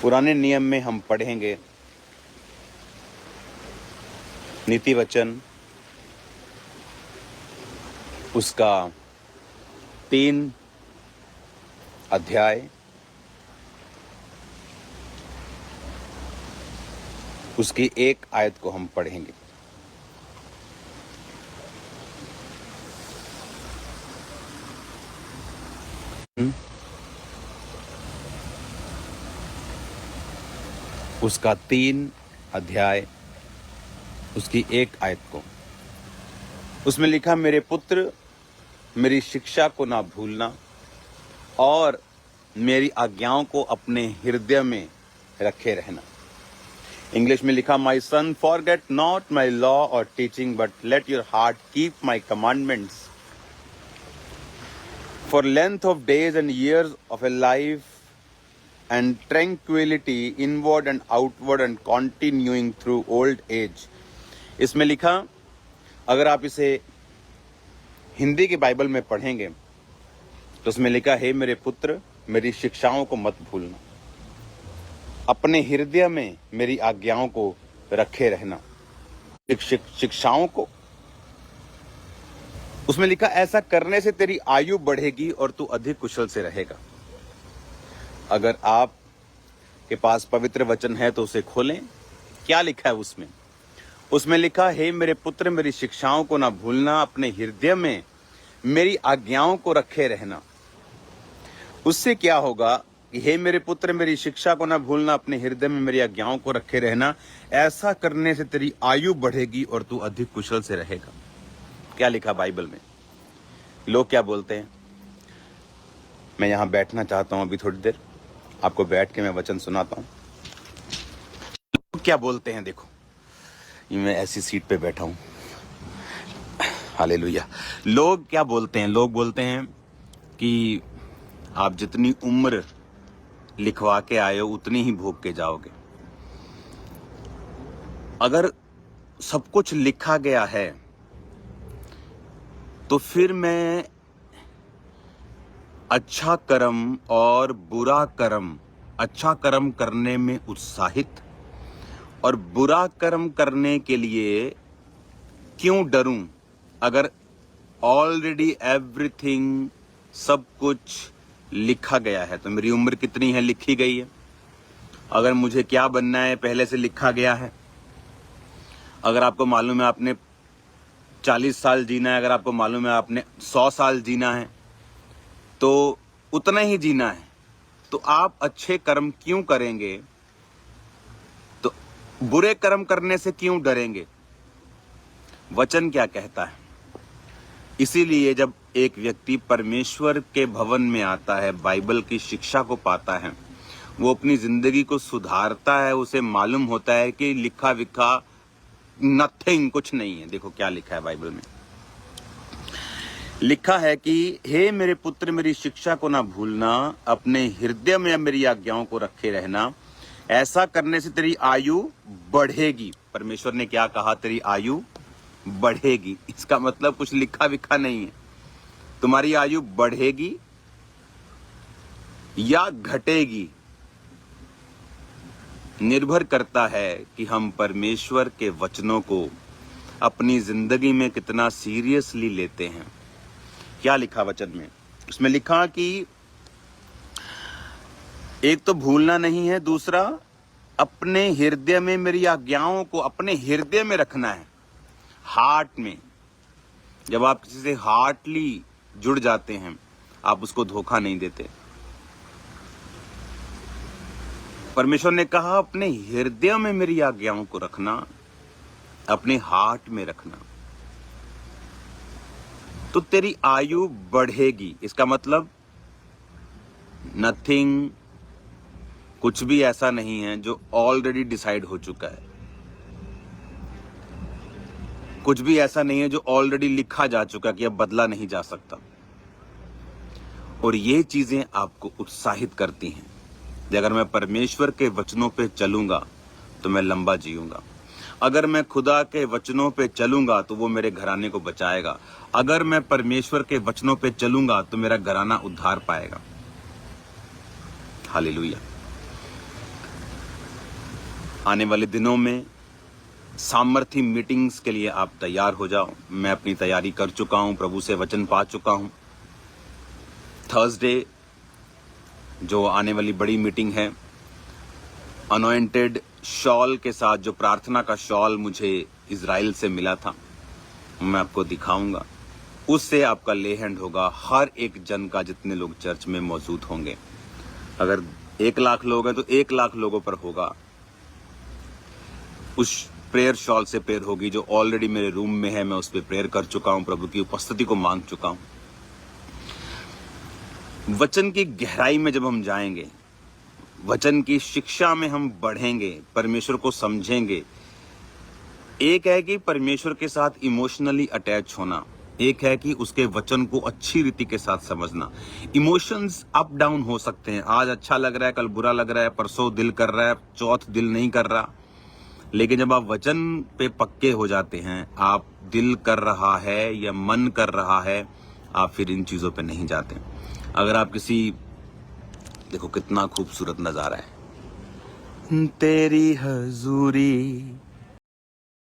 पुराने नियम में हम पढ़ेंगे नीति वचन उसका 3 अध्याय उसकी 1 आयत को हम पढ़ेंगे। उसका 3 अध्याय उसकी 1 आयत को। उसमें लिखा, मेरे पुत्र मेरी शिक्षा को ना भूलना और मेरी आज्ञाओं को अपने हृदय में रखे रहना। इंग्लिश में लिखा, माई सन फॉरगेट नॉट माई लॉ और teaching but let your heart keep my commandments for length of days and years of A life and tranquility inward and outward and continuing through old age। इसमें लिखा, अगर आप इसे हिंदी की Bible में पढ़ेंगे तो उसमें लिखा है, मेरे पुत्र मेरी शिक्षाओं को मत भूलना, अपने हृदय में मेरी आज्ञाओं को रखे रहना। शिक्षाओं को उसमें लिखा, ऐसा करने से तेरी आयु बढ़ेगी और तू अधिक कुशल से रहेगा। अगर आप के पास पवित्र वचन है तो उसे खोलें। क्या लिखा है उसमें? उसमें लिखा है, मेरे पुत्र मेरी शिक्षाओं को ना भूलना, अपने हृदय में मेरी आज्ञाओं को रखे रहना। उससे क्या होगा कि हे मेरे पुत्र मेरी शिक्षा को ना भूलना, अपने हृदय में मेरी आज्ञाओं को रखे रहना, ऐसा करने से तेरी आयु बढ़ेगी और तू अधिक कुशल से रहेगा। क्या लिखा बाइबल में? लोग क्या बोलते हैं? मैं यहां बैठना चाहता हूं अभी थोड़ी देर, आपको बैठ के मैं वचन सुनाता हूं। लोग क्या बोलते हैं? देखो, मैं ऐसी सीट पे बैठा हूं, हालेलुया। लोग क्या बोलते हैं? लोग बोलते हैं कि आप जितनी उम्र लिखवा के आए हो उतनी ही भोग के जाओगे। अगर सब कुछ लिखा गया है तो फिर मैं अच्छा कर्म और बुरा कर्म, अच्छा कर्म करने में उत्साहित और बुरा कर्म करने के लिए क्यों डरूं? अगर ऑलरेडी एवरीथिंग सब कुछ लिखा गया है तो मेरी उम्र कितनी है? लिखी गई है। अगर मुझे क्या बनना है पहले से लिखा गया है। अगर आपको मालूम है आपने 40 साल जीना है, अगर आपको मालूम है आपने 100 साल जीना है तो उतना ही जीना है, तो आप अच्छे कर्म क्यों करेंगे? तो बुरे कर्म करने से क्यों डरेंगे? वचन क्या कहता है? इसीलिए जब एक व्यक्ति परमेश्वर के भवन में आता है, बाइबल की शिक्षा को पाता है, वो अपनी जिंदगी को सुधारता है, उसे मालूम होता है कि लिखा विखा नथिंग, कुछ नहीं है। देखो क्या लिखा है बाइबल में। लिखा है कि हे मेरे पुत्र मेरी शिक्षा को ना भूलना, अपने हृदय में मेरी आज्ञाओं को रखे रहना, ऐसा करने से तेरी आयु बढ़ेगी। परमेश्वर ने क्या कहा? तेरी आयु बढ़ेगी। इसका मतलब कुछ लिखा विखा नहीं है। तुम्हारी आयु बढ़ेगी या घटेगी निर्भर करता है कि हम परमेश्वर के वचनों को अपनी जिंदगी में कितना सीरियसली लेते हैं। क्या लिखा वचन में? उसमें लिखा कि एक तो भूलना नहीं है, दूसरा अपने हृदय में मेरी आज्ञाओं को अपने हृदय में रखना है, हार्ट में। जब आप किसी से हार्टली जुड़ जाते हैं, आप उसको धोखा नहीं देते। परमेश्वर ने कहा अपने हृदय में मेरी आज्ञाओं को रखना, अपने हार्ट में रखना, तो तेरी आयु बढ़ेगी। इसका मतलब नथिंग, कुछ भी ऐसा नहीं है जो ऑलरेडी डिसाइड हो चुका है। कुछ भी ऐसा नहीं है जो ऑलरेडी लिखा जा चुका कि अब बदला नहीं जा सकता। और ये चीजें आपको उत्साहित करती हैं कि अगर मैं परमेश्वर के वचनों पे चलूंगा तो मैं लंबा जीऊंगा। अगर मैं खुदा के वचनों पे चलूंगा तो वो मेरे घराने को बचाएगा। अगर मैं परमेश्वर के वचनों पे चलूंगा तो मेरा घराना उद्धार पाएगा। हालेलुया। आने वाले दिनों में सामर्थ्य मीटिंग्स के लिए आप तैयार हो जाओ। मैं अपनी तैयारी कर चुका हूं, प्रभु से वचन पा चुका हूं। थर्सडे जो आने वाली बड़ी मीटिंग है, अनॉइंटेड शॉल के साथ, जो प्रार्थना का शॉल मुझे इजराइल से मिला था, मैं आपको दिखाऊंगा। उससे आपका ले हैंड होगा हर एक जन का, जितने लोग चर्च में मौजूद होंगे। अगर 1 लाख लोग हैं तो 1 लाख लोगों पर होगा। उस प्रेयर शॉल से प्रेयर होगी जो ऑलरेडी मेरे रूम में है। मैं उस पर प्रेयर कर चुका हूं, प्रभु की उपस्थिति को मांग चुका हूं। वचन की गहराई में जब हम जाएंगे, वचन की शिक्षा में हम बढ़ेंगे, परमेश्वर को समझेंगे। एक है कि परमेश्वर के साथ इमोशनली अटैच होना, एक है कि उसके वचन को अच्छी रीति के साथ समझना। इमोशंस अप डाउन हो सकते हैं, आज अच्छा लग रहा है, कल बुरा लग रहा है, परसों दिल कर रहा है, चौथ दिल नहीं कर रहा। लेकिन जब आप वचन पे पक्के हो जाते हैं, आप दिल कर रहा है या मन कर रहा है, आप फिर इन चीज़ों पे नहीं जाते। अगर आप किसी, देखो कितना खूबसूरत नज़ारा है, तेरी हजूरी